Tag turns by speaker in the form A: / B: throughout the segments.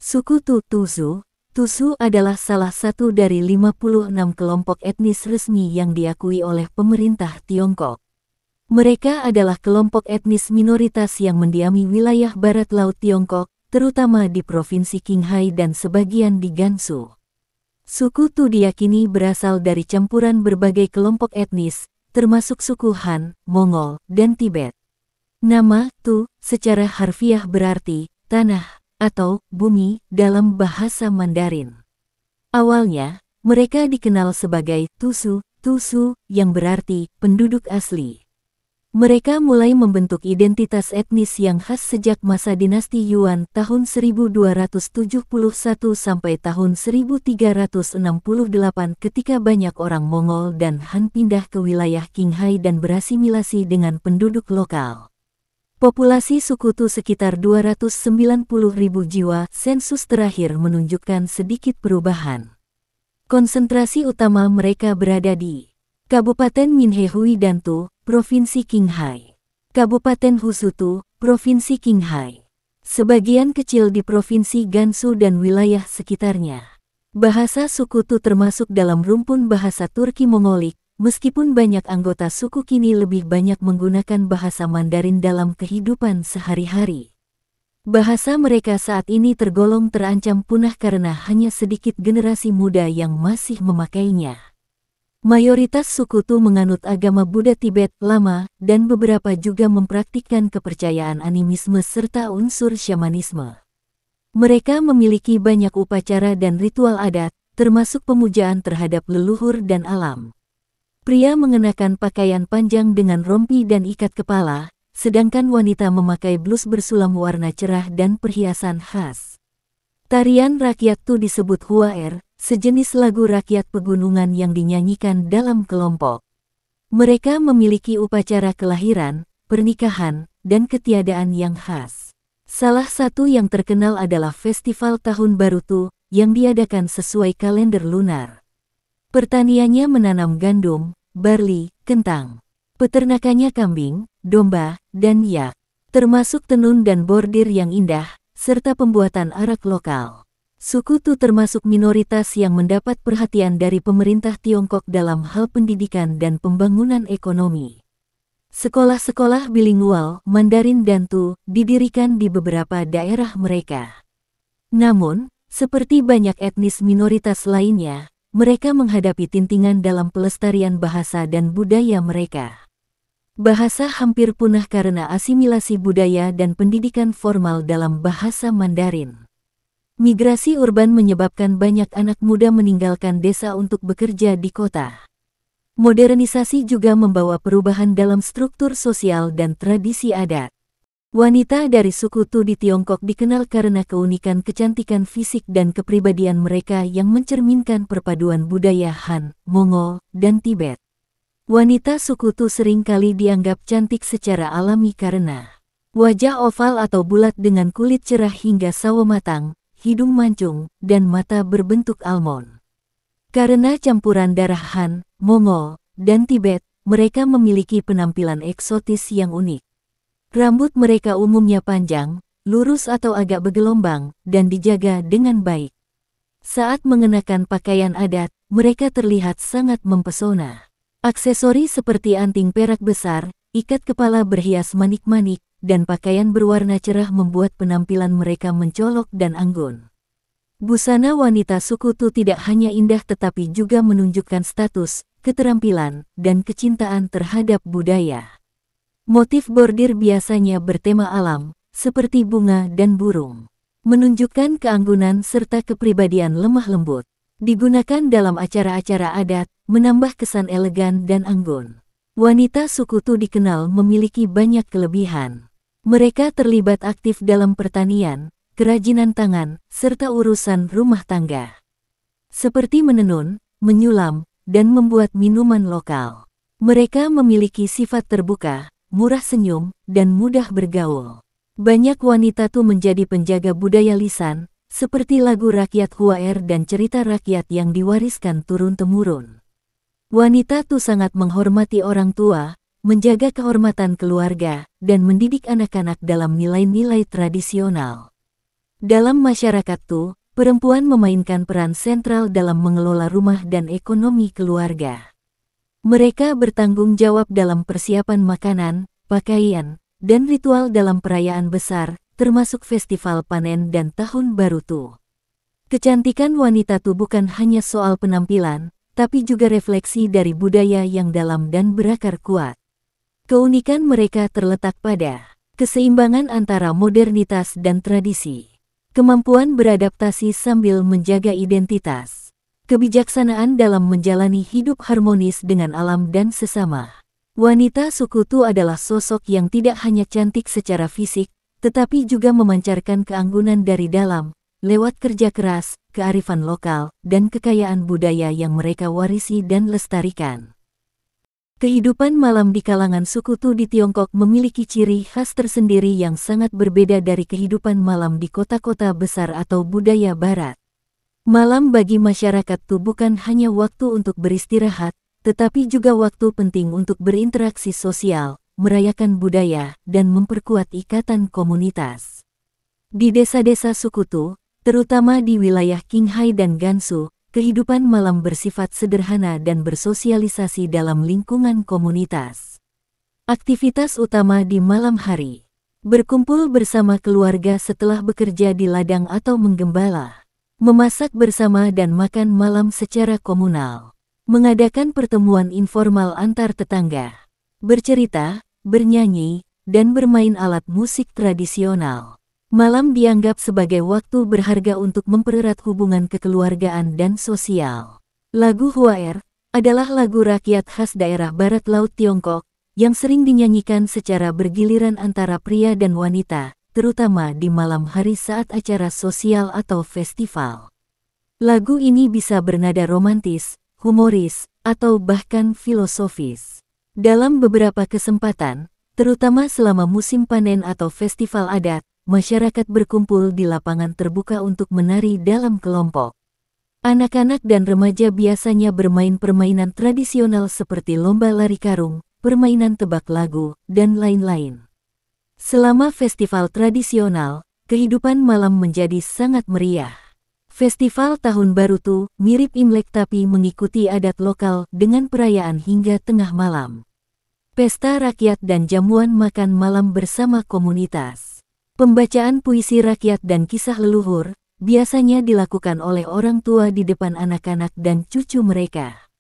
A: Suku Tusu adalah salah satu dari 56 kelompok etnis resmi yang diakui oleh pemerintah Tiongkok. Mereka adalah kelompok etnis minoritas yang mendiami wilayah barat laut Tiongkok, terutama di Provinsi Qinghai dan sebagian di Gansu. Suku Tu diyakini berasal dari campuran berbagai kelompok etnis, termasuk suku Han, Mongol, dan Tibet. Nama Tu secara harfiah berarti tanah atau bumi dalam bahasa Mandarin. Awalnya, mereka dikenal sebagai Tusu yang berarti penduduk asli. Mereka mulai membentuk identitas etnis yang khas sejak masa dinasti Yuan tahun 1271 sampai tahun 1368 ketika banyak orang Mongol dan Han pindah ke wilayah Qinghai dan berasimilasi dengan penduduk lokal. Populasi suku Tu sekitar 290.000 jiwa, sensus terakhir menunjukkan sedikit perubahan. Konsentrasi utama mereka berada di Kabupaten Minhehui dan Tu, Provinsi Qinghai. Kabupaten Husutu, Provinsi Qinghai. Sebagian kecil di Provinsi Gansu dan wilayah sekitarnya. Bahasa suku Tu termasuk dalam rumpun bahasa Turki Mongolik. Meskipun banyak anggota suku kini lebih banyak menggunakan bahasa Mandarin dalam kehidupan sehari-hari. Bahasa mereka saat ini tergolong terancam punah karena hanya sedikit generasi muda yang masih memakainya. Mayoritas suku Tu menganut agama Buddha Tibet lama dan beberapa juga mempraktikkan kepercayaan animisme serta unsur syamanisme. Mereka memiliki banyak upacara dan ritual adat, termasuk pemujaan terhadap leluhur dan alam. Pria mengenakan pakaian panjang dengan rompi dan ikat kepala, sedangkan wanita memakai blus bersulam warna cerah dan perhiasan khas. Tarian rakyat Tu disebut Huaer, sejenis lagu rakyat pegunungan yang dinyanyikan dalam kelompok. Mereka memiliki upacara kelahiran, pernikahan, dan ketiadaan yang khas. Salah satu yang terkenal adalah Festival Tahun Baru Tu, yang diadakan sesuai kalender lunar. Pertaniannya menanam gandum, barli, kentang. Peternakannya kambing, domba, dan yak. Termasuk tenun dan bordir yang indah, serta pembuatan arak lokal. Suku Tu termasuk minoritas yang mendapat perhatian dari pemerintah Tiongkok dalam hal pendidikan dan pembangunan ekonomi. Sekolah-sekolah bilingual, Mandarin dan Tu, didirikan di beberapa daerah mereka. Namun, seperti banyak etnis minoritas lainnya, mereka menghadapi tintingan dalam pelestarian bahasa dan budaya mereka. Bahasa hampir punah karena asimilasi budaya dan pendidikan formal dalam bahasa Mandarin. Migrasi urban menyebabkan banyak anak muda meninggalkan desa untuk bekerja di kota. Modernisasi juga membawa perubahan dalam struktur sosial dan tradisi adat. Wanita dari suku Tu di Tiongkok dikenal karena keunikan kecantikan fisik dan kepribadian mereka yang mencerminkan perpaduan budaya Han, Mongol, dan Tibet. Wanita suku Tu seringkali dianggap cantik secara alami karena wajah oval atau bulat dengan kulit cerah hingga sawo matang, hidung mancung, dan mata berbentuk almond. Karena campuran darah Han, Mongol, dan Tibet, mereka memiliki penampilan eksotis yang unik. Rambut mereka umumnya panjang, lurus atau agak bergelombang, dan dijaga dengan baik. Saat mengenakan pakaian adat, mereka terlihat sangat mempesona. Aksesori seperti anting perak besar, ikat kepala berhias manik-manik, dan pakaian berwarna cerah membuat penampilan mereka mencolok dan anggun. Busana wanita suku Tu tidak hanya indah tetapi juga menunjukkan status, keterampilan, dan kecintaan terhadap budaya. Motif bordir biasanya bertema alam, seperti bunga dan burung. Menunjukkan keanggunan serta kepribadian lemah lembut. Digunakan dalam acara-acara adat, menambah kesan elegan dan anggun. Wanita suku Tu dikenal memiliki banyak kelebihan. Mereka terlibat aktif dalam pertanian, kerajinan tangan, serta urusan rumah tangga. Seperti menenun, menyulam, dan membuat minuman lokal. Mereka memiliki sifat terbuka, murah senyum, dan mudah bergaul. Banyak wanita Tu menjadi penjaga budaya lisan, seperti lagu rakyat Huaer dan cerita rakyat yang diwariskan turun-temurun. Wanita Tu sangat menghormati orang tua, menjaga kehormatan keluarga, dan mendidik anak-anak dalam nilai-nilai tradisional. Dalam masyarakat Tu, perempuan memainkan peran sentral dalam mengelola rumah dan ekonomi keluarga. Mereka bertanggung jawab dalam persiapan makanan, pakaian, dan ritual dalam perayaan besar, termasuk festival panen dan tahun baru Tu. Kecantikan wanita Tu bukan hanya soal penampilan, tapi juga refleksi dari budaya yang dalam dan berakar kuat. Keunikan mereka terletak pada keseimbangan antara modernitas dan tradisi. Kemampuan beradaptasi sambil menjaga identitas. Kebijaksanaan dalam menjalani hidup harmonis dengan alam dan sesama. Wanita suku Tu adalah sosok yang tidak hanya cantik secara fisik, tetapi juga memancarkan keanggunan dari dalam, lewat kerja keras, kearifan lokal, dan kekayaan budaya yang mereka warisi dan lestarikan. Kehidupan malam di kalangan suku Tu di Tiongkok memiliki ciri khas tersendiri yang sangat berbeda dari kehidupan malam di kota-kota besar atau budaya barat. Malam bagi masyarakat Tu bukan hanya waktu untuk beristirahat, tetapi juga waktu penting untuk berinteraksi sosial, merayakan budaya, dan memperkuat ikatan komunitas. Di desa-desa suku Tu, terutama di wilayah Qinghai dan Gansu, kehidupan malam bersifat sederhana dan bersosialisasi dalam lingkungan komunitas. Aktivitas utama di malam hari: berkumpul bersama keluarga setelah bekerja di ladang atau menggembala, memasak bersama dan makan malam secara komunal, mengadakan pertemuan informal antar tetangga, bercerita, bernyanyi, dan bermain alat musik tradisional. Malam dianggap sebagai waktu berharga untuk mempererat hubungan kekeluargaan dan sosial. Lagu Huaer adalah lagu rakyat khas daerah barat laut Tiongkok yang sering dinyanyikan secara bergiliran antara pria dan wanita, terutama di malam hari saat acara sosial atau festival. Lagu ini bisa bernada romantis, humoris, atau bahkan filosofis. Dalam beberapa kesempatan, terutama selama musim panen atau festival adat, masyarakat berkumpul di lapangan terbuka untuk menari dalam kelompok. Anak-anak dan remaja biasanya bermain permainan tradisional seperti lomba lari karung, permainan tebak lagu, dan lain-lain. Selama festival tradisional, kehidupan malam menjadi sangat meriah. Festival Tahun Baru Tu mirip Imlek tapi mengikuti adat lokal dengan perayaan hingga tengah malam. Pesta rakyat dan jamuan makan malam bersama komunitas. Pembacaan puisi rakyat dan kisah leluhur biasanya dilakukan oleh orang tua di depan anak-anak dan cucu mereka.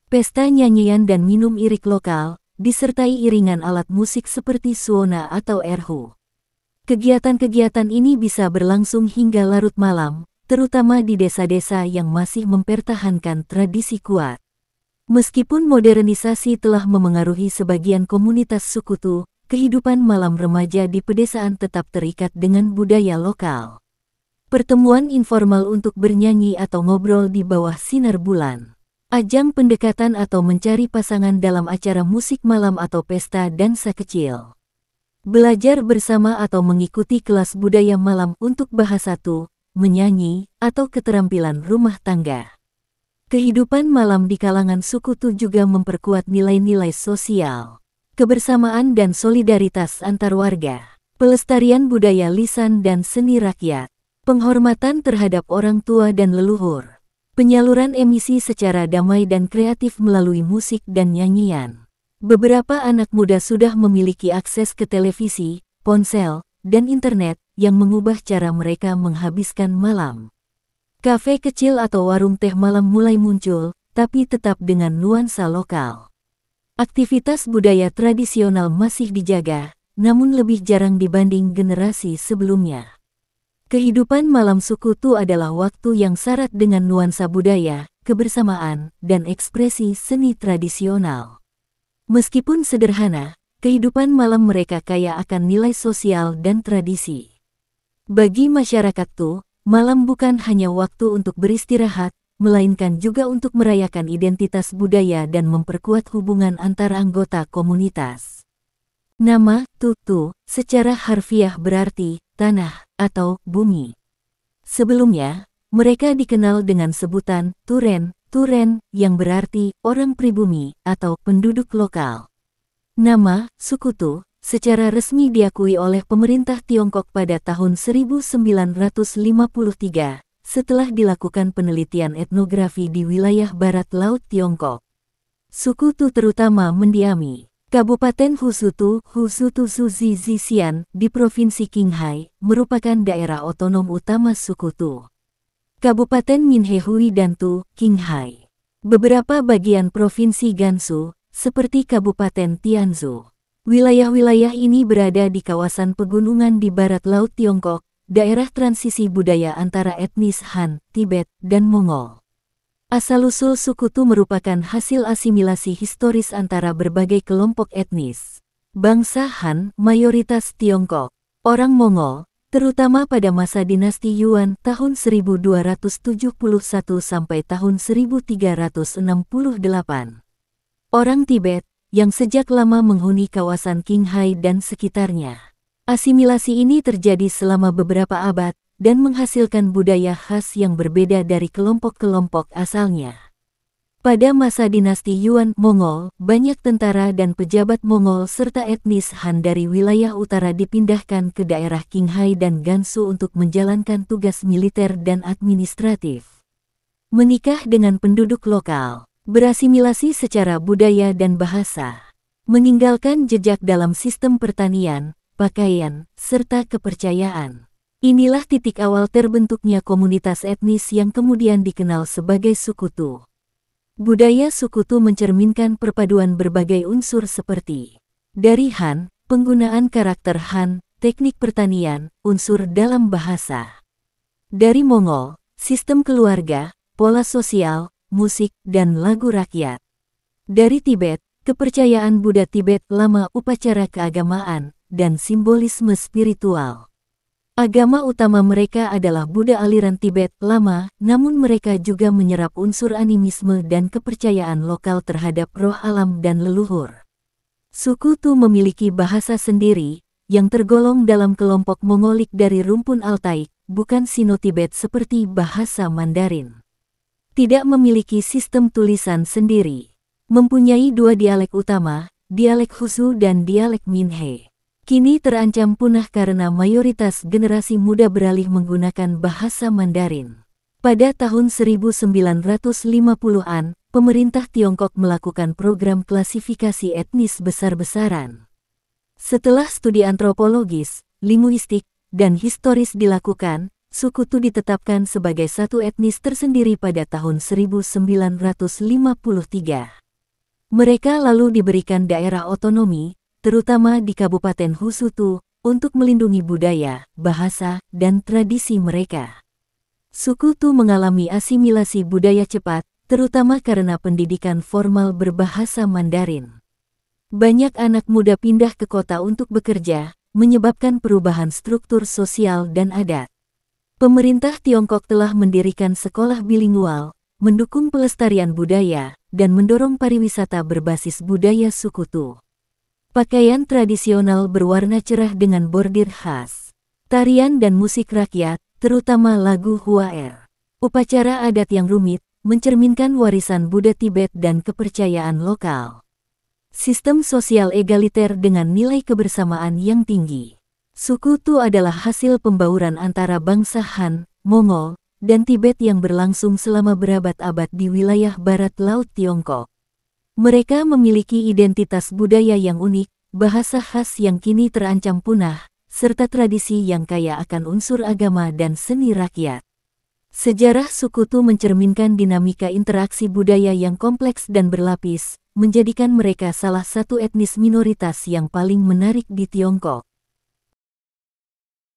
A: Pesta nyanyian dan minum irik lokal disertai iringan alat musik seperti suona atau erhu. Kegiatan-kegiatan ini bisa berlangsung hingga larut malam, terutama di desa-desa yang masih mempertahankan tradisi kuat. Meskipun modernisasi telah memengaruhi sebagian komunitas suku Tu, kehidupan malam remaja di pedesaan tetap terikat dengan budaya lokal. Pertemuan informal untuk bernyanyi atau ngobrol di bawah sinar bulan. Ajang pendekatan atau mencari pasangan dalam acara musik malam atau pesta dansa kecil. Belajar bersama atau mengikuti kelas budaya malam untuk bahasa Tu, menyanyi, atau keterampilan rumah tangga. Kehidupan malam di kalangan suku Tu juga memperkuat nilai-nilai sosial. Kebersamaan dan solidaritas antar warga, pelestarian budaya lisan dan seni rakyat, penghormatan terhadap orang tua dan leluhur, penyaluran emisi secara damai dan kreatif melalui musik dan nyanyian. Beberapa anak muda sudah memiliki akses ke televisi, ponsel, dan internet yang mengubah cara mereka menghabiskan malam. Kafe kecil atau warung teh malam mulai muncul, tapi tetap dengan nuansa lokal. Aktivitas budaya tradisional masih dijaga, namun lebih jarang dibanding generasi sebelumnya. Kehidupan malam suku Tu adalah waktu yang syarat dengan nuansa budaya, kebersamaan, dan ekspresi seni tradisional. Meskipun sederhana, kehidupan malam mereka kaya akan nilai sosial dan tradisi. Bagi masyarakat Tu, malam bukan hanya waktu untuk beristirahat, melainkan juga untuk merayakan identitas budaya dan memperkuat hubungan antar anggota komunitas. Nama Tu secara harfiah berarti tanah atau bumi. Sebelumnya, mereka dikenal dengan sebutan Turen yang berarti orang pribumi atau penduduk lokal. Nama suku Tu secara resmi diakui oleh pemerintah Tiongkok pada tahun 1953, setelah dilakukan penelitian etnografi di wilayah barat laut Tiongkok. Suku Tu terutama mendiami Kabupaten Husutu, Suzi-Zisian, di Provinsi Qinghai, merupakan daerah otonom utama suku Tu. Kabupaten Minhehui dan Tu, Qinghai. Beberapa bagian Provinsi Gansu, seperti Kabupaten Tianzhu. Wilayah-wilayah ini berada di kawasan pegunungan di barat laut Tiongkok, daerah transisi budaya antara etnis Han, Tibet, dan Mongol. Asal-usul suku Tu merupakan hasil asimilasi historis antara berbagai kelompok etnis. Bangsa Han, mayoritas Tiongkok. Orang Mongol, terutama pada masa dinasti Yuan tahun 1271 sampai tahun 1368. Orang Tibet, yang sejak lama menghuni kawasan Qinghai dan sekitarnya. Asimilasi ini terjadi selama beberapa abad, dan menghasilkan budaya khas yang berbeda dari kelompok-kelompok asalnya. Pada masa dinasti Yuan Mongol, banyak tentara dan pejabat Mongol serta etnis Han dari wilayah utara dipindahkan ke daerah Qinghai dan Gansu untuk menjalankan tugas militer dan administratif. Menikah dengan penduduk lokal, berasimilasi secara budaya dan bahasa, meninggalkan jejak dalam sistem pertanian, pakaian, serta kepercayaan. Inilah titik awal terbentuknya komunitas etnis yang kemudian dikenal sebagai suku Tu. Budaya suku Tu mencerminkan perpaduan berbagai unsur seperti dari Han, penggunaan karakter Han, teknik pertanian, unsur dalam bahasa. Dari Mongol, sistem keluarga, pola sosial, musik, dan lagu rakyat. Dari Tibet, kepercayaan Buddha Tibet lama, upacara keagamaan, dan simbolisme spiritual. Agama utama mereka adalah Buddha aliran Tibet lama, namun mereka juga menyerap unsur animisme dan kepercayaan lokal terhadap roh alam dan leluhur. Suku Tu memiliki bahasa sendiri, yang tergolong dalam kelompok Mongolik dari rumpun Altaik, bukan Sino-Tibet seperti bahasa Mandarin. Tidak memiliki sistem tulisan sendiri. Mempunyai dua dialek utama, dialek Husu dan dialek Minhe. Kini terancam punah karena mayoritas generasi muda beralih menggunakan bahasa Mandarin. Pada tahun 1950-an, pemerintah Tiongkok melakukan program klasifikasi etnis besar-besaran. Setelah studi antropologis, linguistik, dan historis dilakukan, suku Tu ditetapkan sebagai satu etnis tersendiri pada tahun 1953. Mereka lalu diberikan daerah otonomi, terutama di Kabupaten Husutu, untuk melindungi budaya, bahasa, dan tradisi mereka. Suku Tu mengalami asimilasi budaya cepat, terutama karena pendidikan formal berbahasa Mandarin. Banyak anak muda pindah ke kota untuk bekerja, menyebabkan perubahan struktur sosial dan adat. Pemerintah Tiongkok telah mendirikan sekolah bilingual, mendukung pelestarian budaya, dan mendorong pariwisata berbasis budaya suku Tu. Pakaian tradisional berwarna cerah dengan bordir khas. Tarian dan musik rakyat, terutama lagu Huaer. Upacara adat yang rumit, mencerminkan warisan Buddha Tibet dan kepercayaan lokal. Sistem sosial egaliter dengan nilai kebersamaan yang tinggi. Suku Tu adalah hasil pembauran antara bangsa Han, Mongol, dan Tibet yang berlangsung selama berabad-abad di wilayah barat laut Tiongkok. Mereka memiliki identitas budaya yang unik, bahasa khas yang kini terancam punah, serta tradisi yang kaya akan unsur agama dan seni rakyat. Sejarah suku Tu mencerminkan dinamika interaksi budaya yang kompleks dan berlapis, menjadikan mereka salah satu etnis minoritas yang paling menarik di Tiongkok.